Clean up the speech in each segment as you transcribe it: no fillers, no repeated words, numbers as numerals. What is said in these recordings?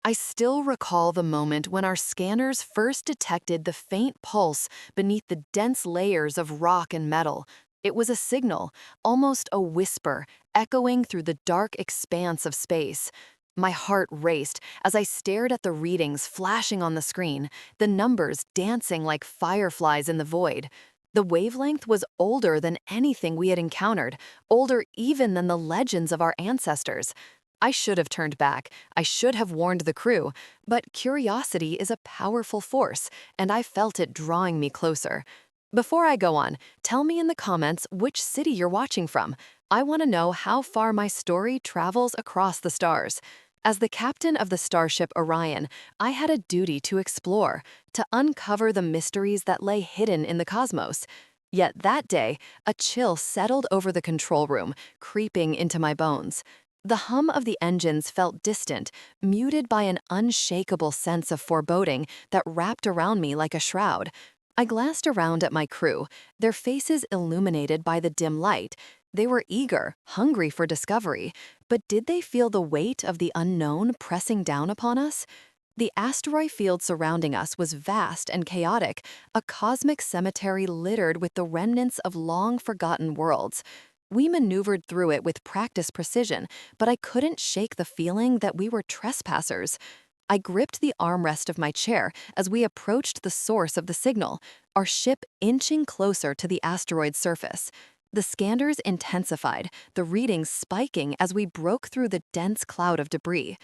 I still recall the moment when our scanners first detected the faint pulse beneath the dense layers of rock and metal. It was a signal, almost a whisper, echoing through the dark expanse of space. My heart raced as I stared at the readings flashing on the screen, the numbers dancing like fireflies in the void. The wavelength was older than anything we had encountered, older even than the legends of our ancestors. I should have turned back. I should have warned the crew, but curiosity is a powerful force, and I felt it drawing me closer. Before I go on, tell me in the comments which city you're watching from. I want to know how far my story travels across the stars. As the captain of the starship Orion, I had a duty to explore, to uncover the mysteries that lay hidden in the cosmos. Yet that day, a chill settled over the control room, creeping into my bones. The hum of the engines felt distant, muted by an unshakable sense of foreboding that wrapped around me like a shroud. I glanced around at my crew, their faces illuminated by the dim light. They were eager, hungry for discovery, but did they feel the weight of the unknown pressing down upon us? The asteroid field surrounding us was vast and chaotic, a cosmic cemetery littered with the remnants of long-forgotten worlds. We maneuvered through it with practiced precision, but I couldn't shake the feeling that we were trespassers. I gripped the armrest of my chair as we approached the source of the signal, our ship inching closer to the asteroid's surface. The scanners intensified, the readings spiking as we broke through the dense cloud of debris.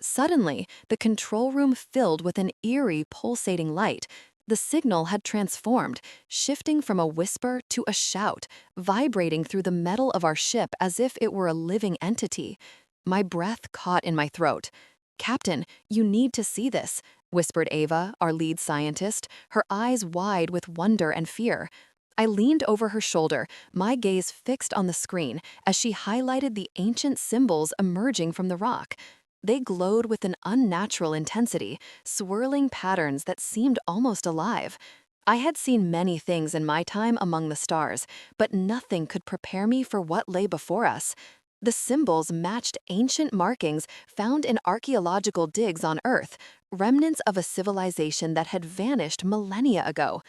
Suddenly, the control room filled with an eerie, pulsating light. The signal had transformed, shifting from a whisper to a shout, vibrating through the metal of our ship as if it were a living entity. My breath caught in my throat. "Captain, you need to see this," whispered Ava, our lead scientist, her eyes wide with wonder and fear. I leaned over her shoulder, my gaze fixed on the screen as she highlighted the ancient symbols emerging from the rock. They glowed with an unnatural intensity, swirling patterns that seemed almost alive. I had seen many things in my time among the stars, but nothing could prepare me for what lay before us. The symbols matched ancient markings found in archaeological digs on Earth, remnants of a civilization that had vanished millennia ago.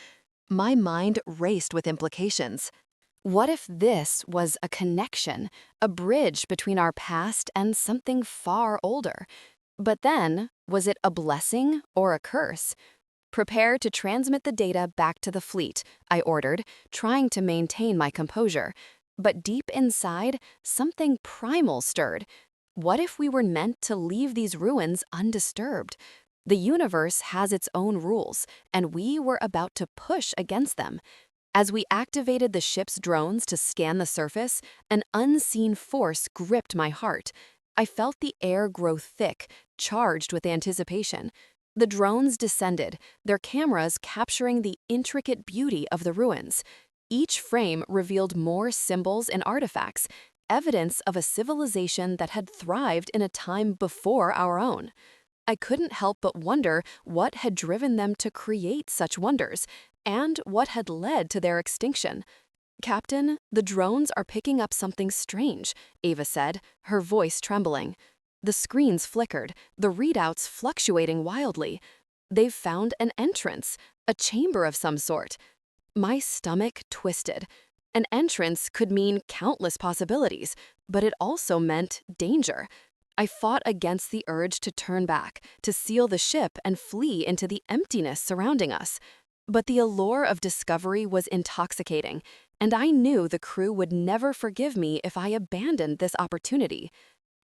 My mind raced with implications. What if this was a connection, a bridge between our past and something far older? But then, was it a blessing or a curse? "Prepare to transmit the data back to the fleet," I ordered, trying to maintain my composure. But deep inside, something primal stirred. What if we were meant to leave these ruins undisturbed? The universe has its own rules, and we were about to push against them. As we activated the ship's drones to scan the surface, an unseen force gripped my heart. I felt the air grow thick, charged with anticipation. The drones descended, their cameras capturing the intricate beauty of the ruins. Each frame revealed more symbols and artifacts, evidence of a civilization that had thrived in a time before our own. I couldn't help but wonder what had driven them to create such wonders, and what had led to their extinction. "Captain, the drones are picking up something strange," Ava said, her voice trembling. The screens flickered, the readouts fluctuating wildly. "They've found an entrance, a chamber of some sort." My stomach twisted. An entrance could mean countless possibilities, but it also meant danger. I fought against the urge to turn back, to seal the ship and flee into the emptiness surrounding us. But the allure of discovery was intoxicating, and I knew the crew would never forgive me if I abandoned this opportunity.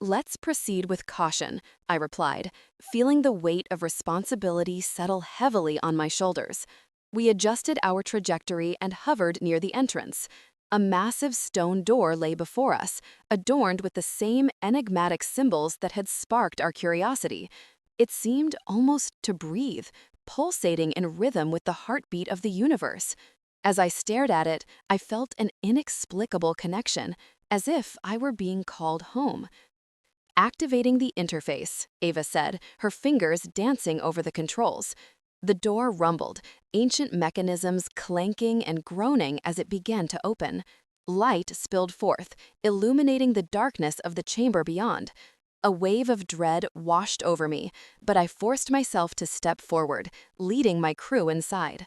"Let's proceed with caution," I replied, feeling the weight of responsibility settle heavily on my shoulders. We adjusted our trajectory and hovered near the entrance. A massive stone door lay before us, adorned with the same enigmatic symbols that had sparked our curiosity. It seemed almost to breathe, pulsating in rhythm with the heartbeat of the universe. As I stared at it, I felt an inexplicable connection, as if I were being called home. "Activating the interface," Ava said, her fingers dancing over the controls. The door rumbled, ancient mechanisms clanking and groaning as it began to open. Light spilled forth, illuminating the darkness of the chamber beyond. A wave of dread washed over me, but I forced myself to step forward, leading my crew inside.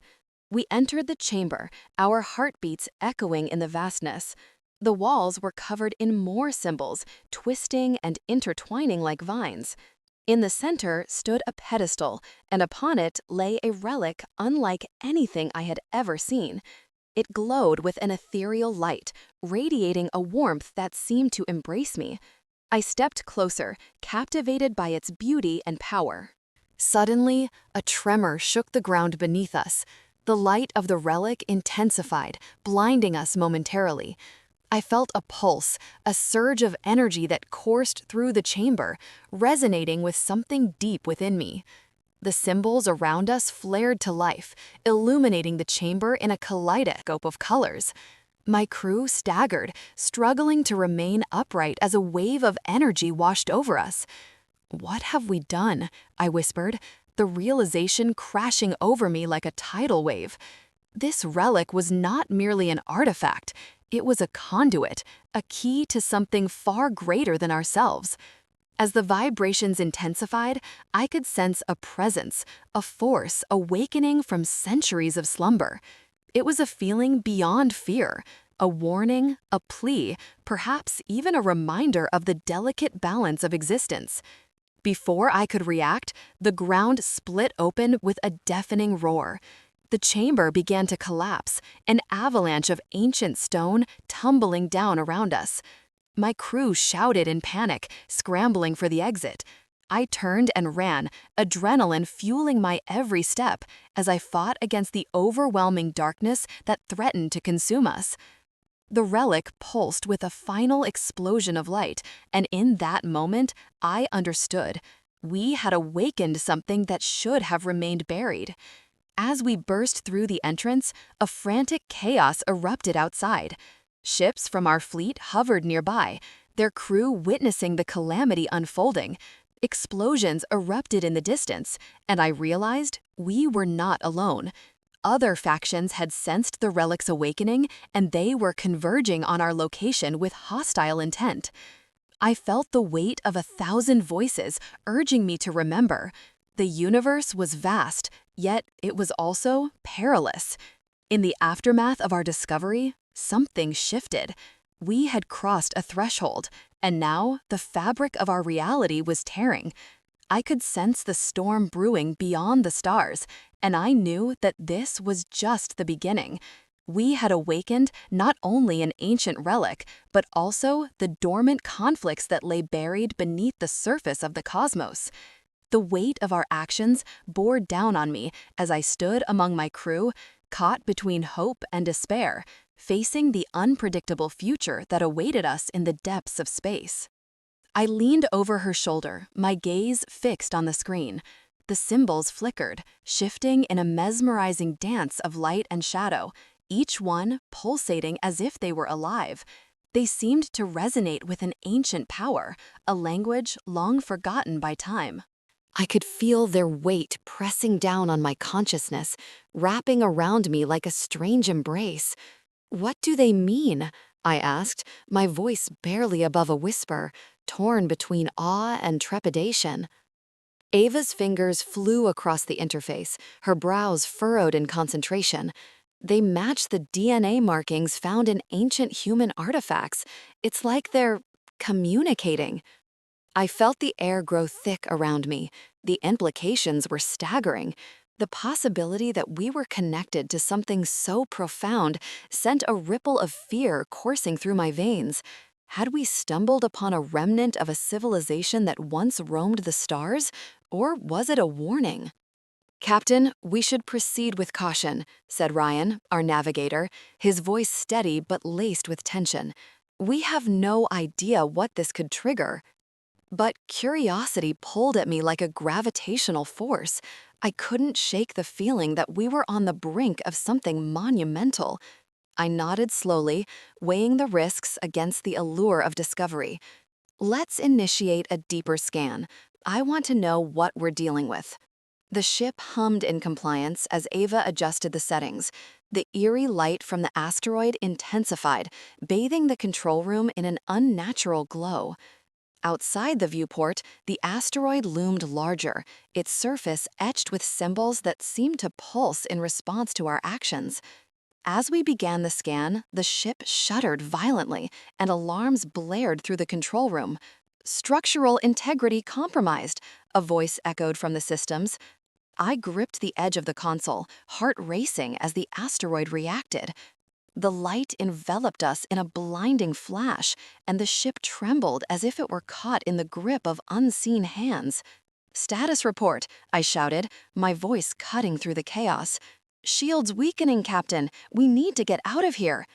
We entered the chamber, our heartbeats echoing in the vastness. The walls were covered in more symbols, twisting and intertwining like vines. In the center stood a pedestal, and upon it lay a relic unlike anything I had ever seen. It glowed with an ethereal light, radiating a warmth that seemed to embrace me. I stepped closer, captivated by its beauty and power. Suddenly, a tremor shook the ground beneath us. The light of the relic intensified, blinding us momentarily. I felt a pulse, a surge of energy that coursed through the chamber, resonating with something deep within me. The symbols around us flared to life, illuminating the chamber in a kaleidoscope of colors. My crew staggered, struggling to remain upright as a wave of energy washed over us. "What have we done?" I whispered, the realization crashing over me like a tidal wave. This relic was not merely an artifact, it was a conduit, a key to something far greater than ourselves. As the vibrations intensified, I could sense a presence, a force awakening from centuries of slumber. It was a feeling beyond fear, a warning, a plea, perhaps even a reminder of the delicate balance of existence. Before I could react, the ground split open with a deafening roar. The chamber began to collapse, an avalanche of ancient stone tumbling down around us. My crew shouted in panic, scrambling for the exit. I turned and ran, adrenaline fueling my every step as I fought against the overwhelming darkness that threatened to consume us. The relic pulsed with a final explosion of light, and in that moment, I understood. We had awakened something that should have remained buried. As we burst through the entrance, a frantic chaos erupted outside. Ships from our fleet hovered nearby, their crew witnessing the calamity unfolding. Explosions erupted in the distance, and I realized we were not alone. Other factions had sensed the relic's awakening, and they were converging on our location with hostile intent. I felt the weight of 1,000 voices urging me to remember. The universe was vast, yet it was also perilous. In the aftermath of our discovery, something shifted. We had crossed a threshold, and now the fabric of our reality was tearing. I could sense the storm brewing beyond the stars, and I knew that this was just the beginning. We had awakened not only an ancient relic, but also the dormant conflicts that lay buried beneath the surface of the cosmos. The weight of our actions bore down on me as I stood among my crew, caught between hope and despair, facing the unpredictable future that awaited us in the depths of space. I leaned over her shoulder, my gaze fixed on the screen. The symbols flickered, shifting in a mesmerizing dance of light and shadow, each one pulsating as if they were alive. They seemed to resonate with an ancient power, a language long forgotten by time. I could feel their weight pressing down on my consciousness, wrapping around me like a strange embrace. "What do they mean?" I asked, my voice barely above a whisper, torn between awe and trepidation. Ava's fingers flew across the interface, her brows furrowed in concentration. "They match the DNA markings found in ancient human artifacts. It's like they're communicating." I felt the air grow thick around me. The implications were staggering. The possibility that we were connected to something so profound sent a ripple of fear coursing through my veins. Had we stumbled upon a remnant of a civilization that once roamed the stars, or was it a warning? "Captain, we should proceed with caution," said Ryan, our navigator, his voice steady but laced with tension. "We have no idea what this could trigger." But curiosity pulled at me like a gravitational force. I couldn't shake the feeling that we were on the brink of something monumental. I nodded slowly, weighing the risks against the allure of discovery. "Let's initiate a deeper scan. I want to know what we're dealing with." The ship hummed in compliance as Ava adjusted the settings. The eerie light from the asteroid intensified, bathing the control room in an unnatural glow. Outside the viewport, the asteroid loomed larger, its surface etched with symbols that seemed to pulse in response to our actions. As we began the scan, the ship shuddered violently, and alarms blared through the control room. "Structural integrity compromised," a voice echoed from the systems. I gripped the edge of the console, heart racing as the asteroid reacted. The light enveloped us in a blinding flash, and the ship trembled as if it were caught in the grip of unseen hands. "Status report," I shouted, my voice cutting through the chaos. "Shields weakening, Captain. We need to get out of here."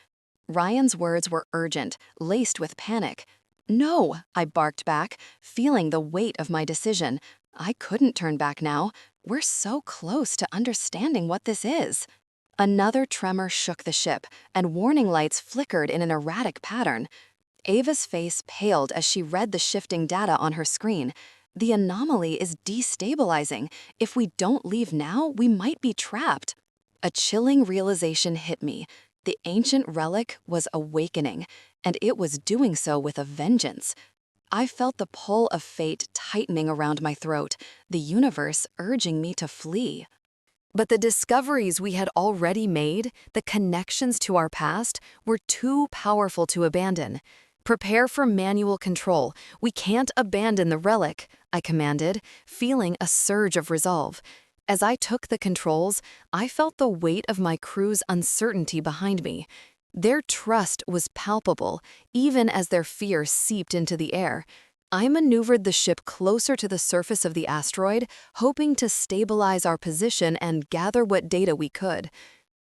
Ryan's words were urgent, laced with panic. "No," I barked back, feeling the weight of my decision. I couldn't turn back now. We're so close to understanding what this is. Another tremor shook the ship, and warning lights flickered in an erratic pattern. Ava's face paled as she read the shifting data on her screen. "The anomaly is destabilizing. If we don't leave now, we might be trapped." A chilling realization hit me. The ancient relic was awakening, and it was doing so with a vengeance. I felt the pull of fate tightening around my throat, the universe urging me to flee. But the discoveries we had already made, the connections to our past, were too powerful to abandon. "Prepare for manual control. We can't abandon the relic," I commanded, feeling a surge of resolve. As I took the controls, I felt the weight of my crew's uncertainty behind me. Their trust was palpable, even as their fear seeped into the air. I maneuvered the ship closer to the surface of the asteroid, hoping to stabilize our position and gather what data we could.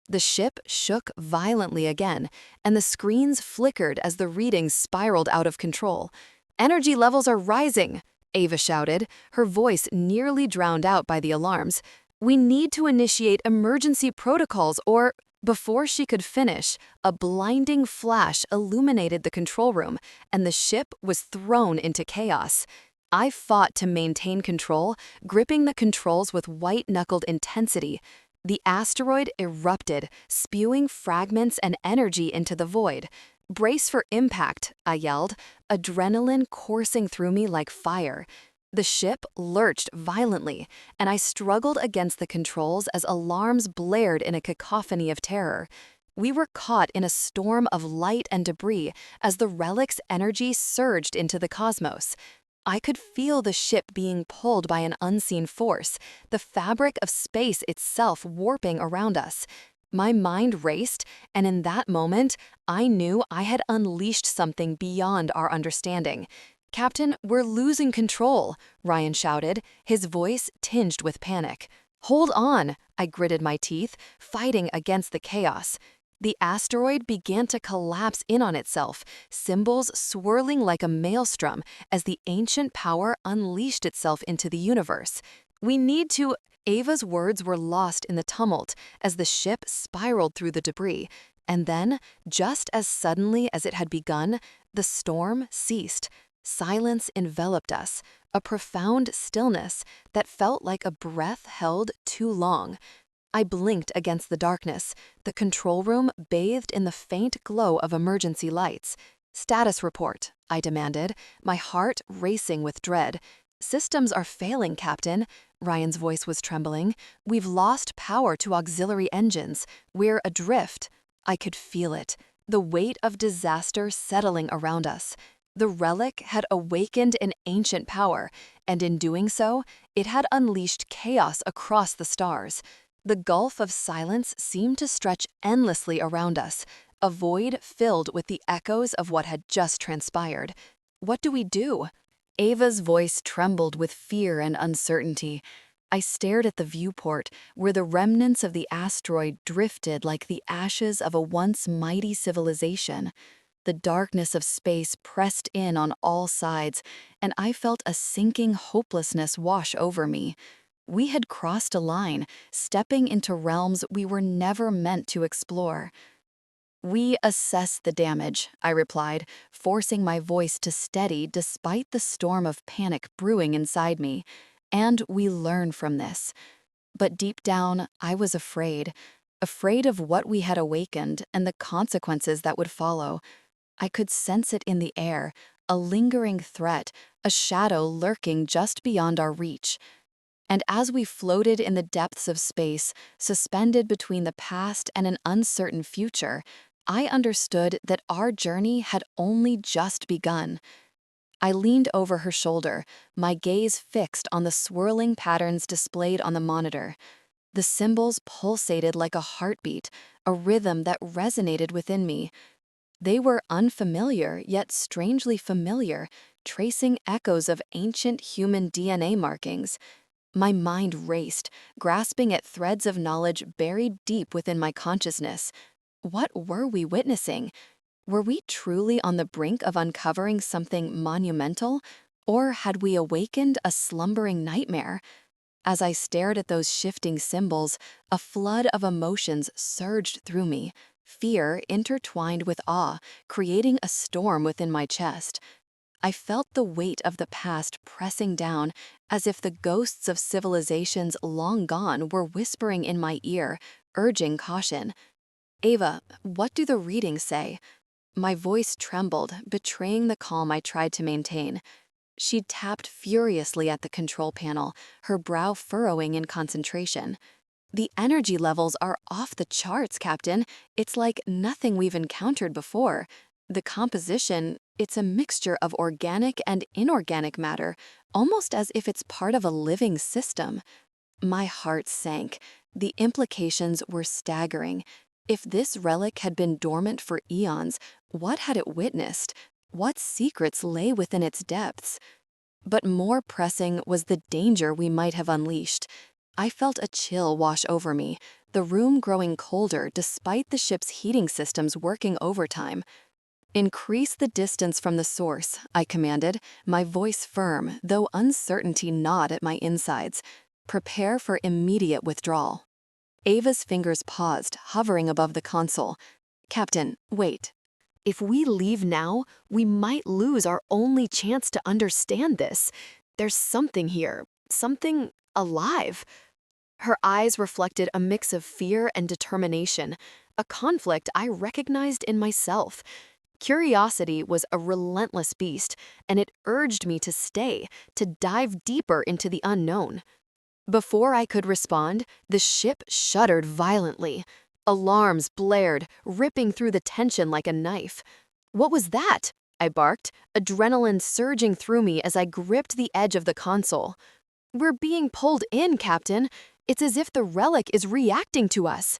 The ship shook violently again, and the screens flickered as the readings spiraled out of control. "Energy levels are rising," Ava shouted, her voice nearly drowned out by the alarms. "We need to initiate emergency protocols or—" Before she could finish, a blinding flash illuminated the control room, and the ship was thrown into chaos. I fought to maintain control, gripping the controls with white-knuckled intensity. The asteroid erupted, spewing fragments and energy into the void. "Brace for impact," I yelled, adrenaline coursing through me like fire. The ship lurched violently, and I struggled against the controls as alarms blared in a cacophony of terror. We were caught in a storm of light and debris as the relic's energy surged into the cosmos. I could feel the ship being pulled by an unseen force, the fabric of space itself warping around us. My mind raced, and in that moment, I knew I had unleashed something beyond our understanding. "Captain, we're losing control," Ryan shouted, his voice tinged with panic. "Hold on," I gritted my teeth, fighting against the chaos. The asteroid began to collapse in on itself, symbols swirling like a maelstrom as the ancient power unleashed itself into the universe. "We need to—" Ava's words were lost in the tumult as the ship spiraled through the debris, and then, just as suddenly as it had begun, the storm ceased. Silence enveloped us, a profound stillness that felt like a breath held too long. I blinked against the darkness, the control room bathed in the faint glow of emergency lights. "Status report," I demanded, my heart racing with dread. "Systems are failing, Captain." Ryan's voice was trembling. "We've lost power to auxiliary engines. We're adrift." I could feel it, the weight of disaster settling around us. The relic had awakened an ancient power, and in doing so, it had unleashed chaos across the stars. The gulf of silence seemed to stretch endlessly around us, a void filled with the echoes of what had just transpired. "What do we do?" Ava's voice trembled with fear and uncertainty. I stared at the viewport, where the remnants of the asteroid drifted like the ashes of a once mighty civilization. The darkness of space pressed in on all sides, and I felt a sinking hopelessness wash over me. We had crossed a line, stepping into realms we were never meant to explore. "We assess the damage," I replied, forcing my voice to steady despite the storm of panic brewing inside me. "And we learn from this." But deep down, I was afraid of what we had awakened and the consequences that would follow. I could sense it in the air, a lingering threat, a shadow lurking just beyond our reach. And as we floated in the depths of space, suspended between the past and an uncertain future, I understood that our journey had only just begun. I leaned over her shoulder, my gaze fixed on the swirling patterns displayed on the monitor. The symbols pulsated like a heartbeat, a rhythm that resonated within me. They were unfamiliar, yet strangely familiar, tracing echoes of ancient human DNA markings. My mind raced, grasping at threads of knowledge buried deep within my consciousness. What were we witnessing? Were we truly on the brink of uncovering something monumental, or had we awakened a slumbering nightmare? As I stared at those shifting symbols, a flood of emotions surged through me, fear intertwined with awe, creating a storm within my chest. I felt the weight of the past pressing down, as if the ghosts of civilizations long gone were whispering in my ear, urging caution. "Ava, what do the readings say?" My voice trembled, betraying the calm I tried to maintain. She tapped furiously at the control panel, her brow furrowing in concentration. "The energy levels are off the charts, Captain. It's like nothing we've encountered before. The composition, it's a mixture of organic and inorganic matter, almost as if it's part of a living system." My heart sank. The implications were staggering. If this relic had been dormant for eons, what had it witnessed? What secrets lay within its depths? But more pressing was the danger we might have unleashed. I felt a chill wash over me, the room growing colder despite the ship's heating systems working overtime. "Increase the distance from the source," I commanded, my voice firm, though uncertainty gnawed at my insides. "Prepare for immediate withdrawal." Ava's fingers paused, hovering above the console. "Captain, wait. If we leave now, we might lose our only chance to understand this. There's something here, something alive." Her eyes reflected a mix of fear and determination, a conflict I recognized in myself. Curiosity was a relentless beast, and it urged me to stay, to dive deeper into the unknown. Before I could respond, the ship shuddered violently. Alarms blared, ripping through the tension like a knife. "What was that?" I barked, adrenaline surging through me as I gripped the edge of the console. "We're being pulled in, Captain. It's as if the relic is reacting to us."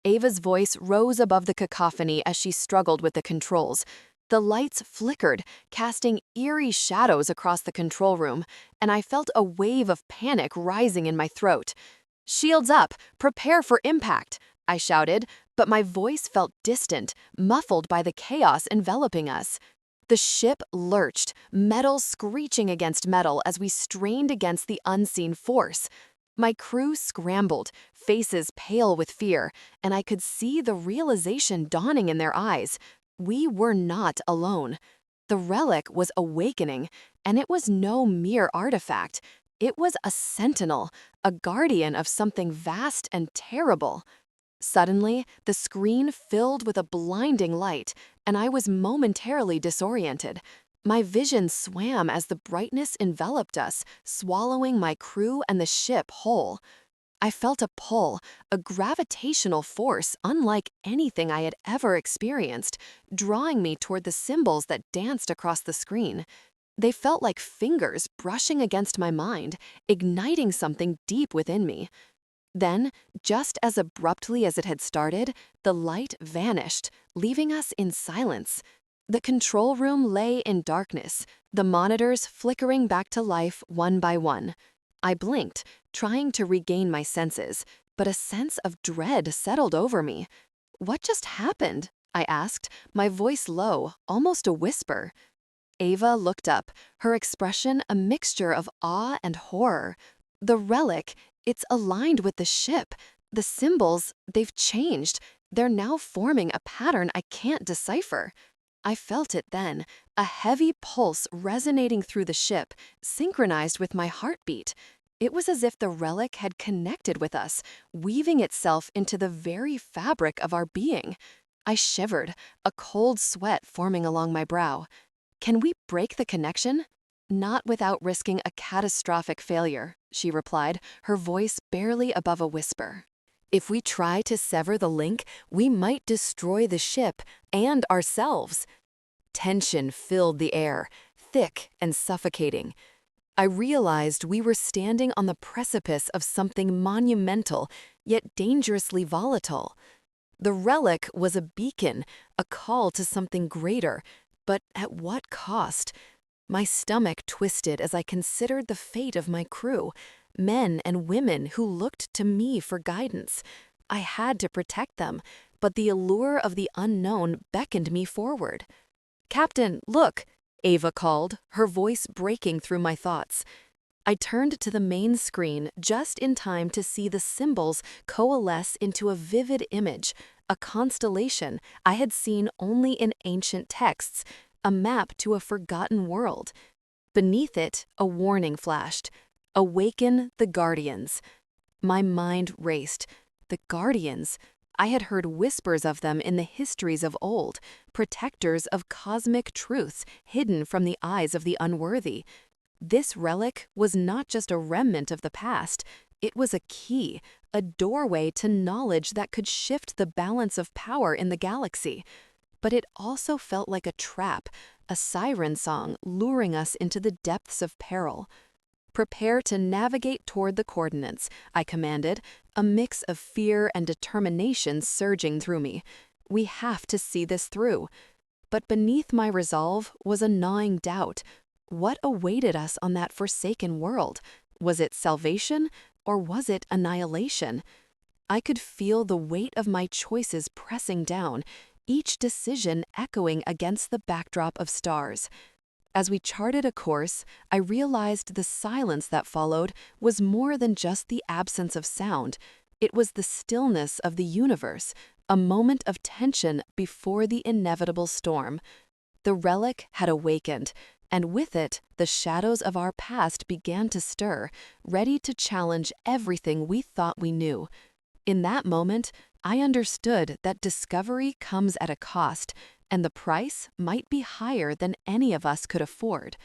Ava's voice rose above the cacophony as she struggled with the controls. The lights flickered, casting eerie shadows across the control room, and I felt a wave of panic rising in my throat. "Shields up! Prepare for impact!" I shouted, but my voice felt distant, muffled by the chaos enveloping us. The ship lurched, metal screeching against metal as we strained against the unseen force. My crew scrambled, faces pale with fear, and I could see the realization dawning in their eyes. We were not alone. The relic was awakening, and it was no mere artifact. It was a sentinel, a guardian of something vast and terrible. Suddenly, the screen filled with a blinding light, and I was momentarily disoriented. My vision swam as the brightness enveloped us, swallowing my crew and the ship whole. I felt a pull, a gravitational force unlike anything I had ever experienced, drawing me toward the symbols that danced across the screen. They felt like fingers brushing against my mind, igniting something deep within me. Then, just as abruptly as it had started, the light vanished, leaving us in silence. The control room lay in darkness, the monitors flickering back to life one by one. I blinked, trying to regain my senses, but a sense of dread settled over me. "What just happened?" I asked, my voice low, almost a whisper. Ava looked up, her expression a mixture of awe and horror. "The relic, it's aligned with the ship. The symbols, they've changed. They're now forming a pattern I can't decipher." I felt it then, a heavy pulse resonating through the ship, synchronized with my heartbeat. It was as if the relic had connected with us, weaving itself into the very fabric of our being. I shivered, a cold sweat forming along my brow. Can we break the connection? Not without risking a catastrophic failure, she replied, her voice barely above a whisper. If we try to sever the link, we might destroy the ship and ourselves. Tension filled the air, thick and suffocating. I realized we were standing on the precipice of something monumental, yet dangerously volatile. The relic was a beacon, a call to something greater, but at what cost? My stomach twisted as I considered the fate of my crew, men and women who looked to me for guidance. I had to protect them, but the allure of the unknown beckoned me forward. "Captain, look!" Ava called, her voice breaking through my thoughts. I turned to the main screen just in time to see the symbols coalesce into a vivid image, a constellation I had seen only in ancient texts, a map to a forgotten world. Beneath it, a warning flashed. "Awaken the Guardians." My mind raced. The Guardians? I had heard whispers of them in the histories of old, protectors of cosmic truths hidden from the eyes of the unworthy. This relic was not just a remnant of the past, it was a key, a doorway to knowledge that could shift the balance of power in the galaxy. But it also felt like a trap, a siren song luring us into the depths of peril. "Prepare to navigate toward the coordinates," I commanded, a mix of fear and determination surging through me. We have to see this through. But beneath my resolve was a gnawing doubt. What awaited us on that forsaken world? Was it salvation, or was it annihilation? I could feel the weight of my choices pressing down, each decision echoing against the backdrop of stars. As we charted a course, I realized the silence that followed was more than just the absence of sound. It was the stillness of the universe, a moment of tension before the inevitable storm. The relic had awakened, and with it, the shadows of our past began to stir, ready to challenge everything we thought we knew. In that moment, I understood that discovery comes at a cost, and the price might be higher than any of us could afford.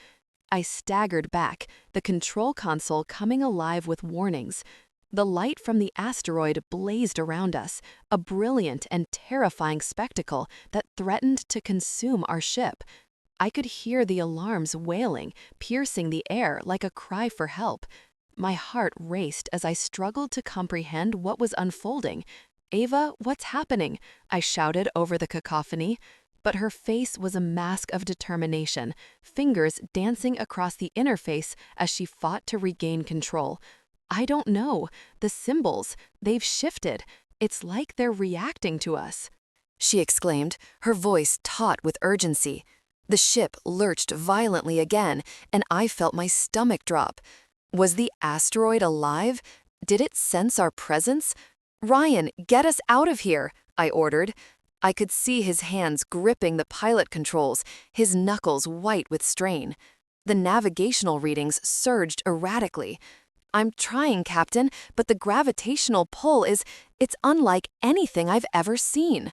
I staggered back, the control console coming alive with warnings. The light from the asteroid blazed around us, a brilliant and terrifying spectacle that threatened to consume our ship. I could hear the alarms wailing, piercing the air like a cry for help. My heart raced as I struggled to comprehend what was unfolding. "Ava, what's happening?" I shouted over the cacophony. But her face was a mask of determination, fingers dancing across the interface as she fought to regain control. "I don't know. The symbols, they've shifted. It's like they're reacting to us," she exclaimed, her voice taut with urgency. The ship lurched violently again, and I felt my stomach drop. Was the asteroid alive? Did it sense our presence? "Ryan, get us out of here," I ordered. I could see his hands gripping the pilot controls, his knuckles white with strain. The navigational readings surged erratically. "I'm trying, Captain, but the gravitational pull it's unlike anything I've ever seen."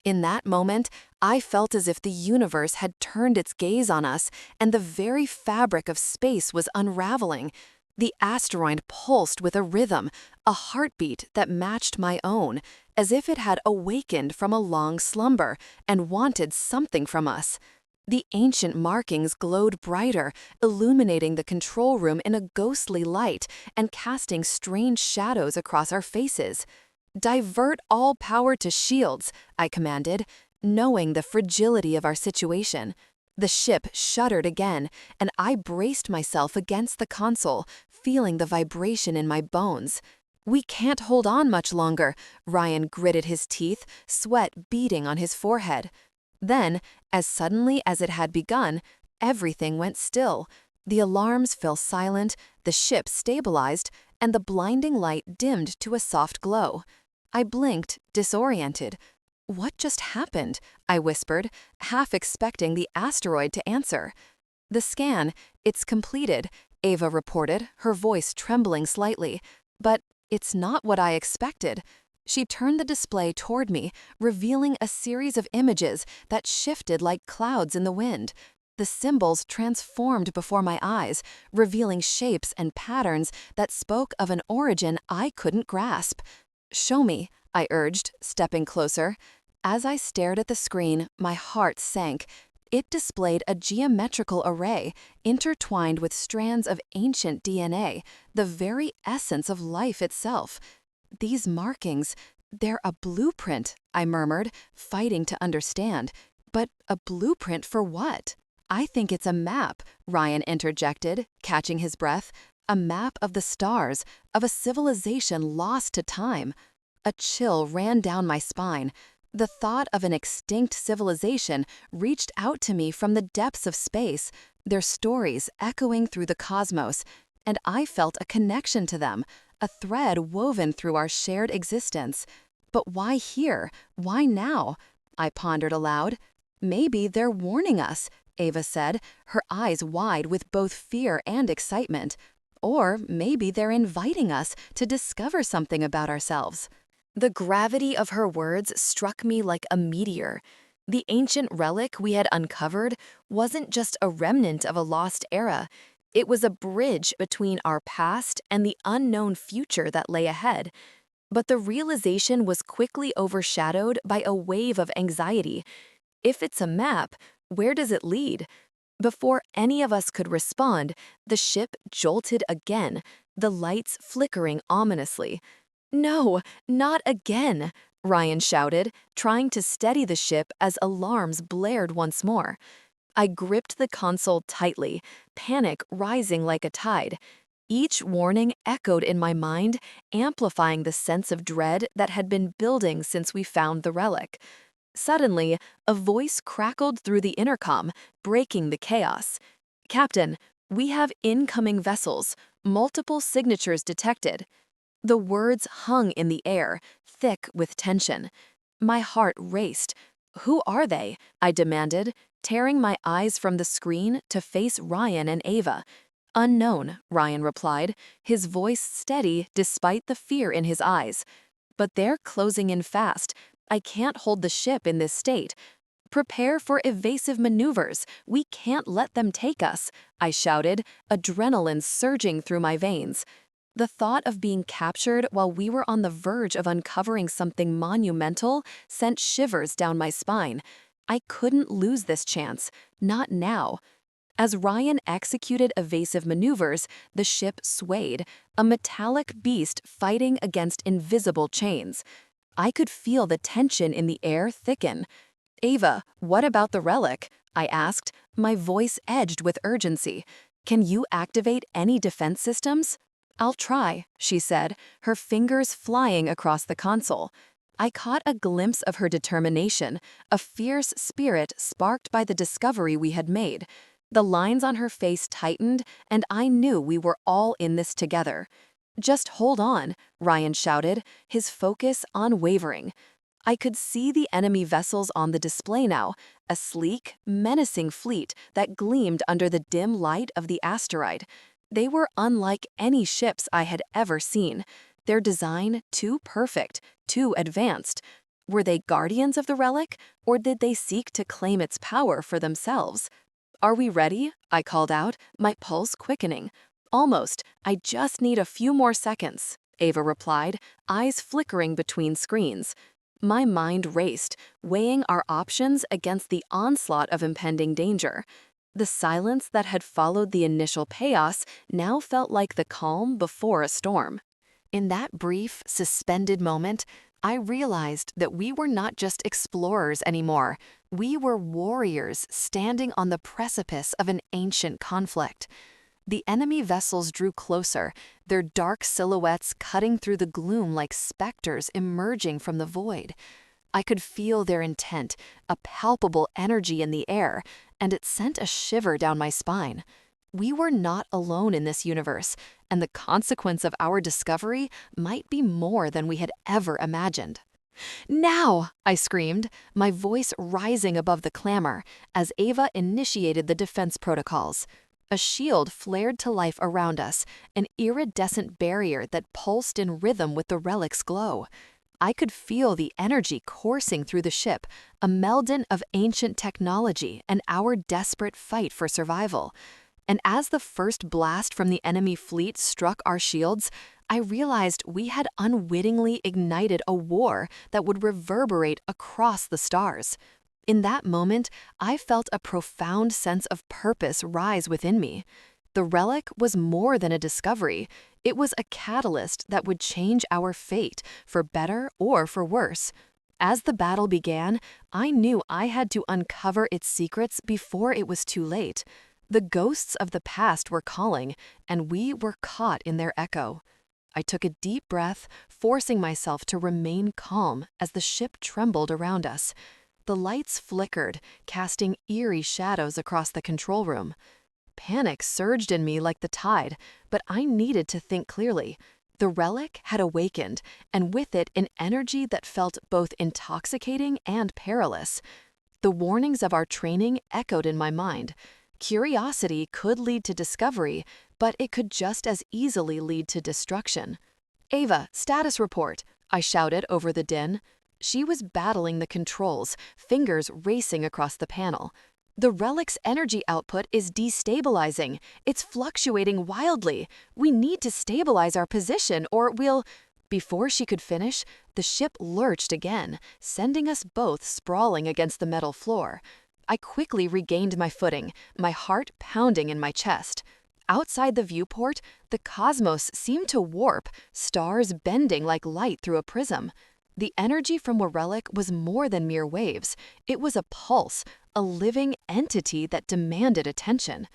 In that moment, I felt as if the universe had turned its gaze on us, and the very fabric of space was unraveling. The asteroid pulsed with a rhythm, a heartbeat that matched my own, as if it had awakened from a long slumber and wanted something from us. The ancient markings glowed brighter, illuminating the control room in a ghostly light and casting strange shadows across our faces. "Divert all power to shields," I commanded, knowing the fragility of our situation. The ship shuddered again, and I braced myself against the console, feeling the vibration in my bones. "We can't hold on much longer," Ryan gritted his teeth, sweat beading on his forehead. Then, as suddenly as it had begun, everything went still. The alarms fell silent, the ship stabilized, and the blinding light dimmed to a soft glow. I blinked, disoriented. "What just happened?" I whispered, half expecting the asteroid to answer. "The scan, it's completed," Ava reported, her voice trembling slightly. "But it's not what I expected." She turned the display toward me, revealing a series of images that shifted like clouds in the wind. The symbols transformed before my eyes, revealing shapes and patterns that spoke of an origin I couldn't grasp. "Show me," I urged, stepping closer. As I stared at the screen, my heart sank. It displayed a geometrical array, intertwined with strands of ancient DNA, the very essence of life itself. "These markings, they're a blueprint," I murmured, fighting to understand. "But a blueprint for what?" "I think it's a map," Ryan interjected, catching his breath. "A map of the stars, of a civilization lost to time." A chill ran down my spine. The thought of an extinct civilization reached out to me from the depths of space, their stories echoing through the cosmos, and I felt a connection to them, a thread woven through our shared existence. But why here? Why now? I pondered aloud. "Maybe they're warning us," Ava said, her eyes wide with both fear and excitement. "Or maybe they're inviting us to discover something about ourselves." The gravity of her words struck me like a meteor. The ancient relic we had uncovered wasn't just a remnant of a lost era. It was a bridge between our past and the unknown future that lay ahead. But the realization was quickly overshadowed by a wave of anxiety. If it's a map, where does it lead? Before any of us could respond, the ship jolted again, the lights flickering ominously. "No, not again," Ryan shouted, trying to steady the ship as alarms blared once more. I gripped the console tightly, panic rising like a tide. Each warning echoed in my mind, amplifying the sense of dread that had been building since we found the relic. Suddenly, a voice crackled through the intercom, breaking the chaos. "Captain, we have incoming vessels, multiple signatures detected." The words hung in the air, thick with tension. My heart raced. "Who are they?" I demanded, tearing my eyes from the screen to face Ryan and Ava. "Unknown," Ryan replied, his voice steady despite the fear in his eyes. "But they're closing in fast. I can't hold the ship in this state. Prepare for evasive maneuvers. We can't let them take us," I shouted, adrenaline surging through my veins. The thought of being captured while we were on the verge of uncovering something monumental sent shivers down my spine. I couldn't lose this chance, not now. As Ryan executed evasive maneuvers, the ship swayed, a metallic beast fighting against invisible chains. I could feel the tension in the air thicken. "Ava, what about the relic?" I asked, my voice edged with urgency. "Can you activate any defense systems?" "I'll try," she said, her fingers flying across the console. I caught a glimpse of her determination, a fierce spirit sparked by the discovery we had made. The lines on her face tightened, and I knew we were all in this together. "Just hold on," Ryan shouted, his focus unwavering. I could see the enemy vessels on the display now, a sleek, menacing fleet that gleamed under the dim light of the asteroid. They were unlike any ships I had ever seen, their design too perfect, too advanced. Were they guardians of the relic, or did they seek to claim its power for themselves? "Are we ready?" I called out, my pulse quickening. "Almost. I just need a few more seconds," Ava replied, eyes flickering between screens. My mind raced, weighing our options against the onslaught of impending danger. The silence that had followed the initial chaos now felt like the calm before a storm. In that brief, suspended moment, I realized that we were not just explorers anymore. We were warriors standing on the precipice of an ancient conflict. The enemy vessels drew closer, their dark silhouettes cutting through the gloom like specters emerging from the void. I could feel their intent, a palpable energy in the air, and it sent a shiver down my spine. We were not alone in this universe, and the consequence of our discovery might be more than we had ever imagined. "Now!" I screamed, my voice rising above the clamor, as Ava initiated the defense protocols. A shield flared to life around us, an iridescent barrier that pulsed in rhythm with the relic's glow. I could feel the energy coursing through the ship, a meldon of ancient technology and our desperate fight for survival. And as the first blast from the enemy fleet struck our shields, I realized we had unwittingly ignited a war that would reverberate across the stars. In that moment, I felt a profound sense of purpose rise within me. The relic was more than a discovery. It was a catalyst that would change our fate, for better or for worse. As the battle began, I knew I had to uncover its secrets before it was too late. The ghosts of the past were calling, and we were caught in their echo. I took a deep breath, forcing myself to remain calm as the ship trembled around us. The lights flickered, casting eerie shadows across the control room. Panic surged in me like the tide, but I needed to think clearly. The relic had awakened, and with it an energy that felt both intoxicating and perilous. The warnings of our training echoed in my mind. Curiosity could lead to discovery, but it could just as easily lead to destruction. "Ava, status report," I shouted over the din. She was battling the controls, fingers racing across the panel. "The relic's energy output is destabilizing. It's fluctuating wildly. We need to stabilize our position or we'll—" Before she could finish, the ship lurched again, sending us both sprawling against the metal floor. I quickly regained my footing, my heart pounding in my chest. Outside the viewport, the cosmos seemed to warp, stars bending like light through a prism. The energy from a relic was more than mere waves. It was a pulse, a living entity that demanded attention.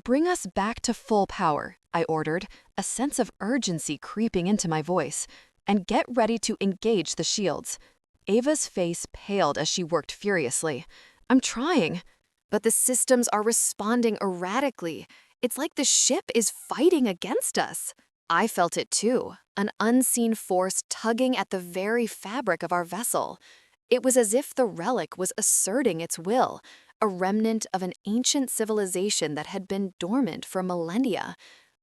"Bring us back to full power," I ordered, a sense of urgency creeping into my voice. "And get ready to engage the shields." Ava's face paled as she worked furiously. "I'm trying." "But the systems are responding erratically. It's like the ship is fighting against us." I felt it too, an unseen force tugging at the very fabric of our vessel. It was as if the relic was asserting its will, a remnant of an ancient civilization that had been dormant for millennia.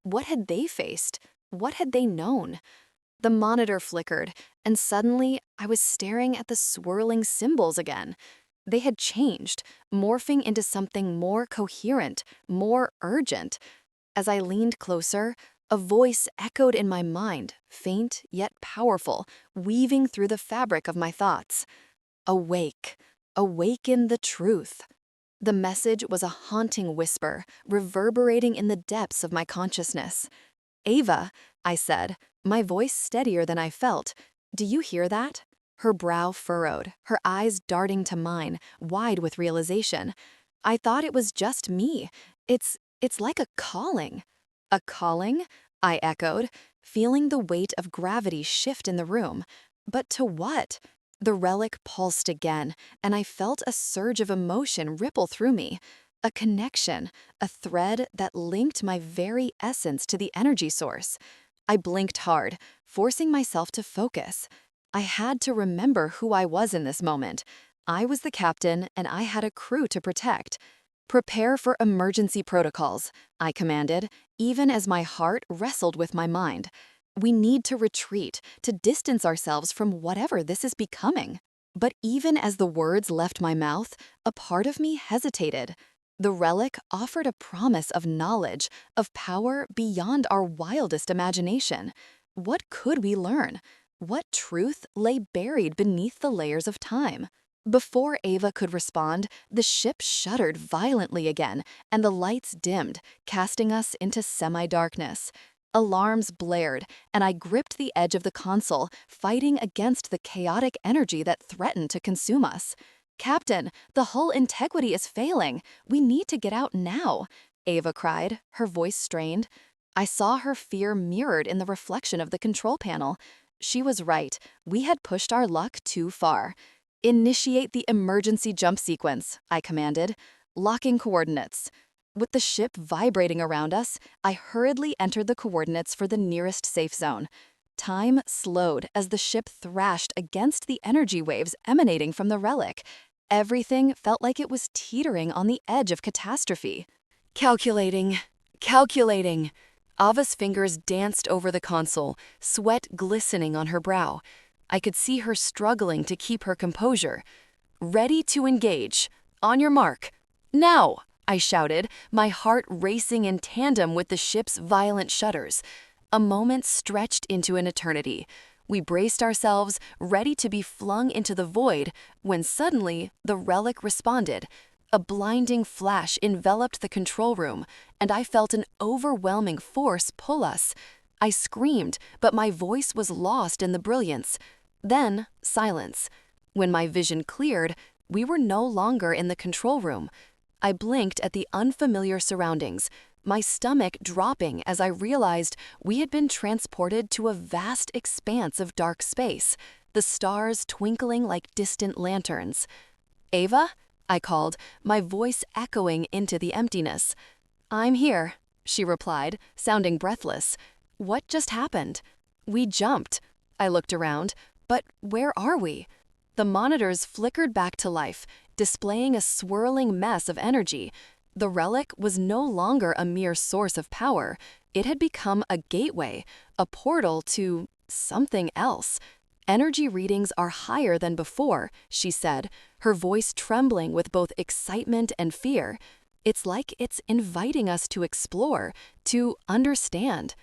What had they faced? What had they known? The monitor flickered, and suddenly I was staring at the swirling symbols again. They had changed, morphing into something more coherent, more urgent. As I leaned closer, a voice echoed in my mind, faint yet powerful, weaving through the fabric of my thoughts. "Awake, awaken the truth." The message was a haunting whisper, reverberating in the depths of my consciousness. "Ava," I said, my voice steadier than I felt, "do you hear that?" Her brow furrowed, her eyes darting to mine, wide with realization. "I thought it was just me. It's like a calling." "A calling?" I echoed, feeling the weight of gravity shift in the room. But to what? The relic pulsed again, and I felt a surge of emotion ripple through me. A connection, a thread that linked my very essence to the energy source. I blinked hard, forcing myself to focus. I had to remember who I was in this moment. I was the captain, and I had a crew to protect. "Prepare for emergency protocols," I commanded, even as my heart wrestled with my mind. We need to retreat, to distance ourselves from whatever this is becoming. But even as the words left my mouth, a part of me hesitated. The relic offered a promise of knowledge, of power beyond our wildest imagination. What could we learn? What truth lay buried beneath the layers of time? Before Ava could respond, the ship shuddered violently again, and the lights dimmed, casting us into semi-darkness. Alarms blared, and I gripped the edge of the console, fighting against the chaotic energy that threatened to consume us. "Captain, the hull integrity is failing. We need to get out now," Ava cried, her voice strained. I saw her fear mirrored in the reflection of the control panel. She was right. We had pushed our luck too far. "Initiate the emergency jump sequence," I commanded. "Locking coordinates." With the ship vibrating around us, I hurriedly entered the coordinates for the nearest safe zone. Time slowed as the ship thrashed against the energy waves emanating from the relic. Everything felt like it was teetering on the edge of catastrophe. "Calculating, calculating." Ava's fingers danced over the console, sweat glistening on her brow. I could see her struggling to keep her composure. "Ready to engage. On your mark. Now!" I shouted, my heart racing in tandem with the ship's violent shudders. A moment stretched into an eternity. We braced ourselves, ready to be flung into the void, when suddenly the relic responded. A blinding flash enveloped the control room, and I felt an overwhelming force pull us. I screamed, but my voice was lost in the brilliance. Then, silence. When my vision cleared, we were no longer in the control room. I blinked at the unfamiliar surroundings, my stomach dropping as I realized we had been transported to a vast expanse of dark space, the stars twinkling like distant lanterns. "Ava?" I called, my voice echoing into the emptiness. "I'm here," she replied, sounding breathless. "What just happened?" "We jumped." I looked around. "But where are we?" The monitors flickered back to life, displaying a swirling mess of energy. The relic was no longer a mere source of power. It had become a gateway, a portal to something else. "Energy readings are higher than before," she said, her voice trembling with both excitement and fear. "It's like it's inviting us to explore, to understand."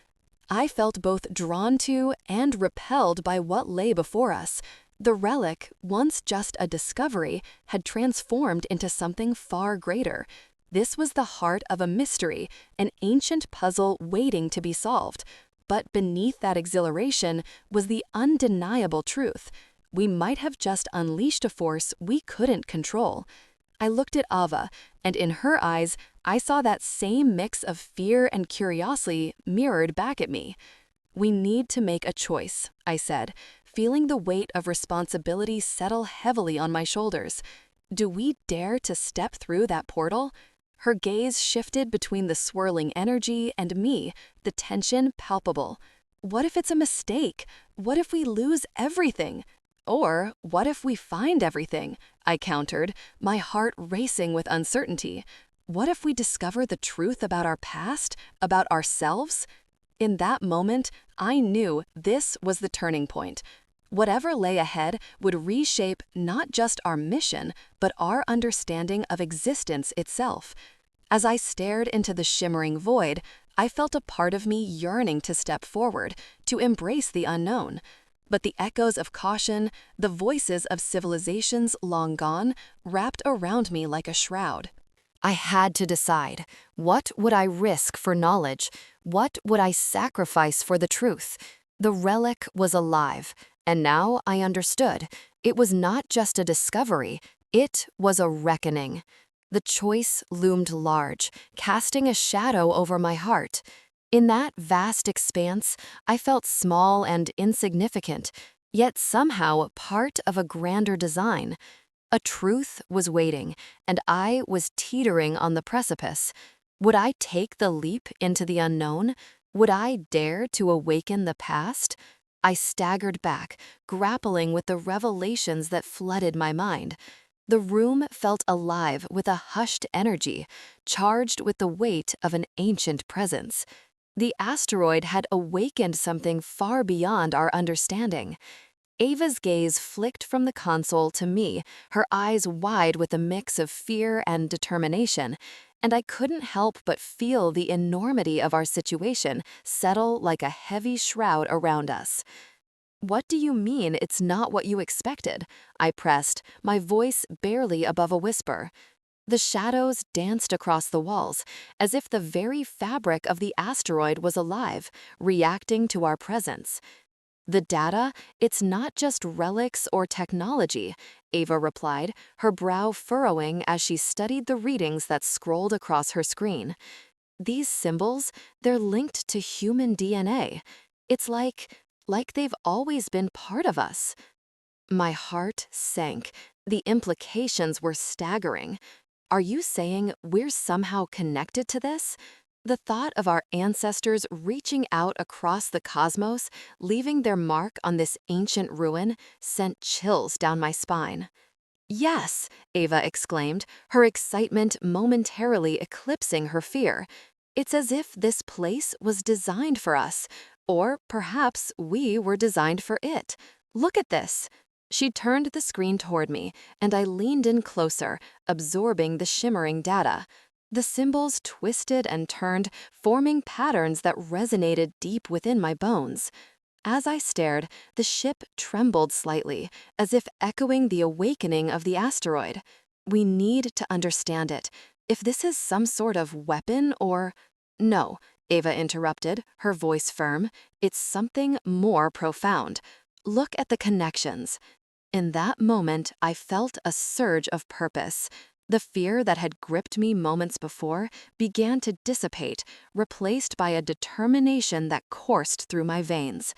I felt both drawn to and repelled by what lay before us. The relic, once just a discovery, had transformed into something far greater. This was the heart of a mystery, an ancient puzzle waiting to be solved. But beneath that exhilaration was the undeniable truth. We might have just unleashed a force we couldn't control. I looked at Ava, and in her eyes, I saw that same mix of fear and curiosity mirrored back at me. "We need to make a choice," I said, feeling the weight of responsibility settle heavily on my shoulders. "Do we dare to step through that portal?" Her gaze shifted between the swirling energy and me, the tension palpable. "What if it's a mistake? What if we lose everything? Or what if we find everything?" I countered, my heart racing with uncertainty. "What if we discover the truth about our past, about ourselves?" In that moment, I knew this was the turning point. Whatever lay ahead would reshape not just our mission, but our understanding of existence itself. As I stared into the shimmering void, I felt a part of me yearning to step forward, to embrace the unknown. But the echoes of caution, the voices of civilizations long gone, wrapped around me like a shroud. I had to decide. What would I risk for knowledge? What would I sacrifice for the truth? The relic was alive, and now I understood. It was not just a discovery, it was a reckoning. The choice loomed large, casting a shadow over my heart. In that vast expanse, I felt small and insignificant, yet somehow part of a grander design. A truth was waiting, and I was teetering on the precipice. Would I take the leap into the unknown? Would I dare to awaken the past? I staggered back, grappling with the revelations that flooded my mind. The room felt alive with a hushed energy, charged with the weight of an ancient presence. The asteroid had awakened something far beyond our understanding. Ava's gaze flicked from the console to me, her eyes wide with a mix of fear and determination, and I couldn't help but feel the enormity of our situation settle like a heavy shroud around us. "What do you mean it's not what you expected?" I pressed, my voice barely above a whisper. The shadows danced across the walls, as if the very fabric of the asteroid was alive, reacting to our presence. "The data, it's not just relics or technology," Ava replied, her brow furrowing as she studied the readings that scrolled across her screen. "These symbols, they're linked to human DNA. It's like they've always been part of us." My heart sank. The implications were staggering. "Are you saying we're somehow connected to this?" The thought of our ancestors reaching out across the cosmos, leaving their mark on this ancient ruin, sent chills down my spine. "Yes," Ava exclaimed, her excitement momentarily eclipsing her fear. "It's as if this place was designed for us, or perhaps we were designed for it. Look at this. She turned the screen toward me, and I leaned in closer, absorbing the shimmering data. The symbols twisted and turned, forming patterns that resonated deep within my bones. As I stared, the ship trembled slightly, as if echoing the awakening of the asteroid. We need to understand it. If this is some sort of weapon or... No, Ava interrupted, her voice firm. It's something more profound. Look at the connections. In that moment, I felt a surge of purpose. The fear that had gripped me moments before began to dissipate, replaced by a determination that coursed through my veins.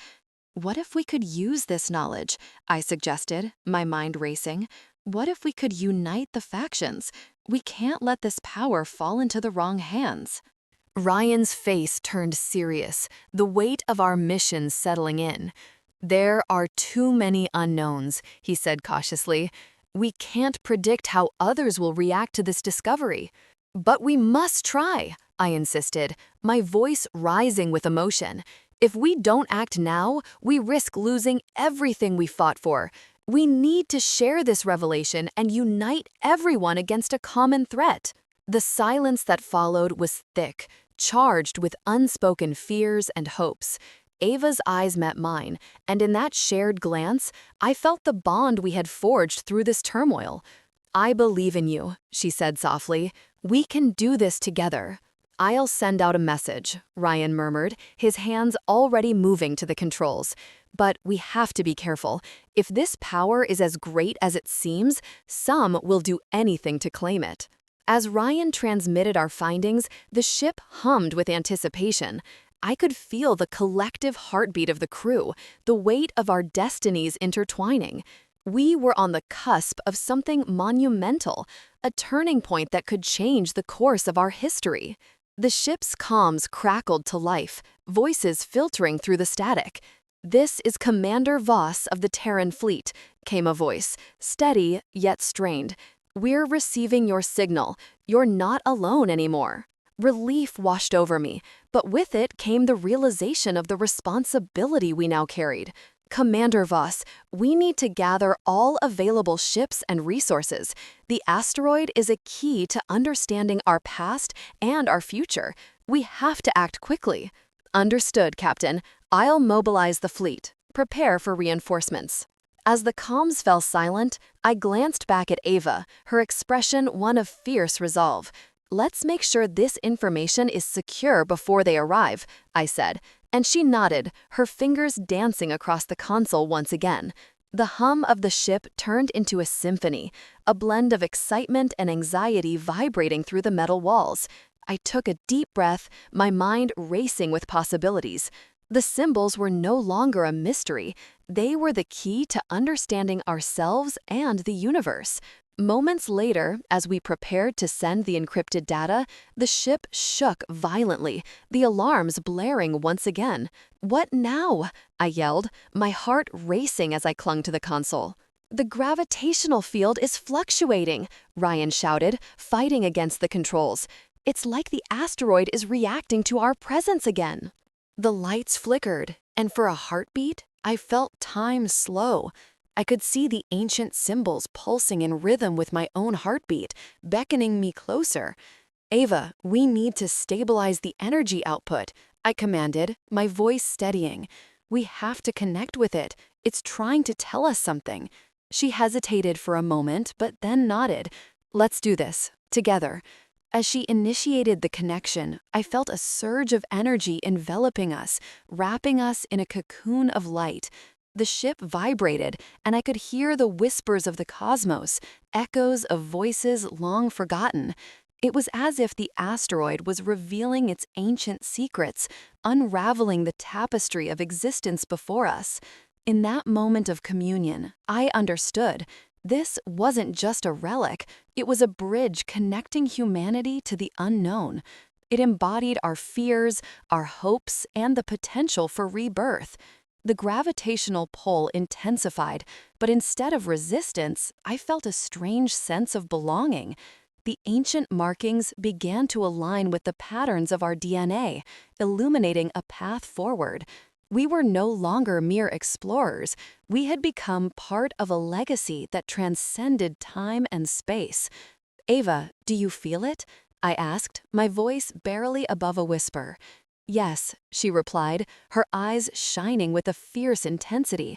What if we could use this knowledge? I suggested, my mind racing. What if we could unite the factions? We can't let this power fall into the wrong hands. Ryan's face turned serious, the weight of our mission settling in. There are too many unknowns, he said cautiously. We can't predict how others will react to this discovery. But we must try, I insisted, my voice rising with emotion. If we don't act now, we risk losing everything we fought for. We need to share this revelation and unite everyone against a common threat. The silence that followed was thick, charged with unspoken fears and hopes. Ava's eyes met mine, and in that shared glance, I felt the bond we had forged through this turmoil. I believe in you, she said softly. We can do this together. I'll send out a message, Ryan murmured, his hands already moving to the controls. But we have to be careful. If this power is as great as it seems, some will do anything to claim it. As Ryan transmitted our findings, the ship hummed with anticipation. I could feel the collective heartbeat of the crew, the weight of our destinies intertwining. We were on the cusp of something monumental, a turning point that could change the course of our history. The ship's comms crackled to life, voices filtering through the static. "This is Commander Voss of the Terran fleet," came a voice, steady yet strained. "We're receiving your signal. You're not alone anymore." Relief washed over me, but with it came the realization of the responsibility we now carried. "Commander Voss, we need to gather all available ships and resources. The asteroid is a key to understanding our past and our future. We have to act quickly." "Understood, Captain. I'll mobilize the fleet. Prepare for reinforcements." As the comms fell silent, I glanced back at Ava, her expression one of fierce resolve. "Let's make sure this information is secure before they arrive," I said, and she nodded, her fingers dancing across the console once again. The hum of the ship turned into a symphony, a blend of excitement and anxiety vibrating through the metal walls. I took a deep breath, my mind racing with possibilities. The symbols were no longer a mystery. They were the key to understanding ourselves and the universe. Moments later, as we prepared to send the encrypted data, the ship shook violently, the alarms blaring once again. "What now?" I yelled, my heart racing as I clung to the console. "The gravitational field is fluctuating," Ryan shouted, fighting against the controls. "It's like the asteroid is reacting to our presence again." The lights flickered, and for a heartbeat, I felt time slow. I could see the ancient symbols pulsing in rhythm with my own heartbeat, beckoning me closer. "Ava, we need to stabilize the energy output," I commanded, my voice steadying. "We have to connect with it. It's trying to tell us something." She hesitated for a moment, but then nodded. "Let's do this, together." As she initiated the connection, I felt a surge of energy enveloping us, wrapping us in a cocoon of light. The ship vibrated, and I could hear the whispers of the cosmos, echoes of voices long forgotten. It was as if the asteroid was revealing its ancient secrets, unraveling the tapestry of existence before us. In that moment of communion, I understood. This wasn't just a relic, it was a bridge connecting humanity to the unknown. It embodied our fears, our hopes, and the potential for rebirth. The gravitational pull intensified, but instead of resistance, I felt a strange sense of belonging. The ancient markings began to align with the patterns of our DNA, illuminating a path forward. We were no longer mere explorers. We had become part of a legacy that transcended time and space. Ava, do you feel it? I asked, my voice barely above a whisper. Yes, she replied, her eyes shining with a fierce intensity.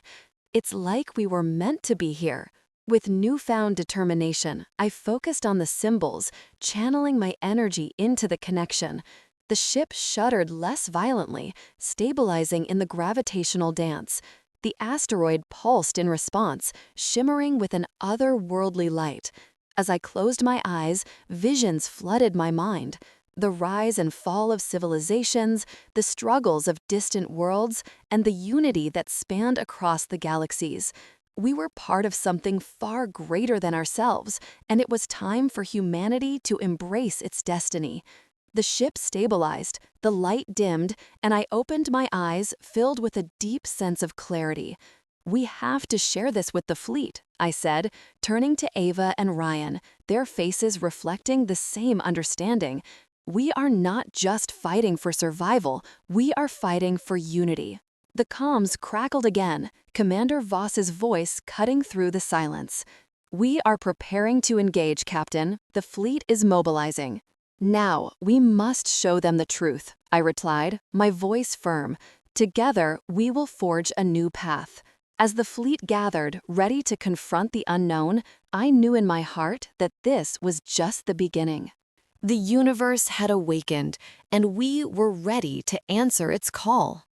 It's like we were meant to be here. With newfound determination, I focused on the symbols, channeling my energy into the connection. The ship shuddered less violently, stabilizing in the gravitational dance. The asteroid pulsed in response, shimmering with an otherworldly light. As I closed my eyes, visions flooded my mind. The rise and fall of civilizations, the struggles of distant worlds, and the unity that spanned across the galaxies. We were part of something far greater than ourselves, and it was time for humanity to embrace its destiny. The ship stabilized, the light dimmed, and I opened my eyes filled with a deep sense of clarity. We have to share this with the fleet, I said, turning to Ava and Ryan, their faces reflecting the same understanding. We are not just fighting for survival, we are fighting for unity. The comms crackled again, Commander Voss's voice cutting through the silence. We are preparing to engage, Captain. The fleet is mobilizing. Now, we must show them the truth, I replied, my voice firm. Together, we will forge a new path. As the fleet gathered, ready to confront the unknown, I knew in my heart that this was just the beginning. The universe had awakened, and we were ready to answer its call.